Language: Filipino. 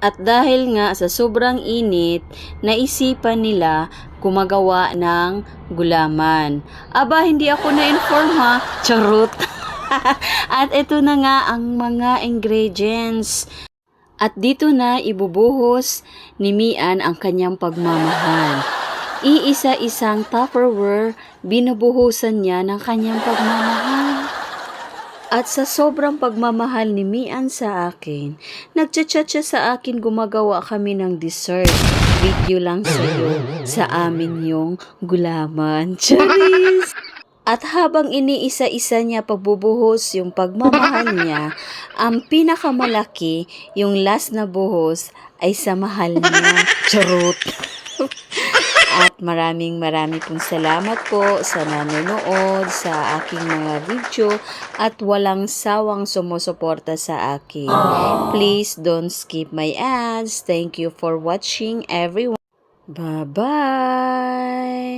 At dahil nga sa sobrang init, naisipan nila gumagawa ng gulaman. Aba, hindi ako na-inform ha. Charot. At ito na nga ang mga ingredients. At dito na ibubuhos ni Mian ang kanyang pagmamahal. Iisa-isang Tupperware, binubuhusan niya ng kanyang pagmamahal. At sa sobrang pagmamahal ni Mian sa akin, nagchat-chat siya sa akin, gumagawa kami ng dessert. Video lang sa'yo, sa amin yung gulaman. Charis! At habang iniisa-isa niya pagbubuhos yung pagmamahal niya, ang pinakamalaki, yung last na buhos, ay sa mahal niya. Charot! At maraming pong salamat po sa nanonood sa aking mga video at walang sawang sumusuporta sa akin. Please don't skip my ads. Thank you for watching everyone. Bye-bye!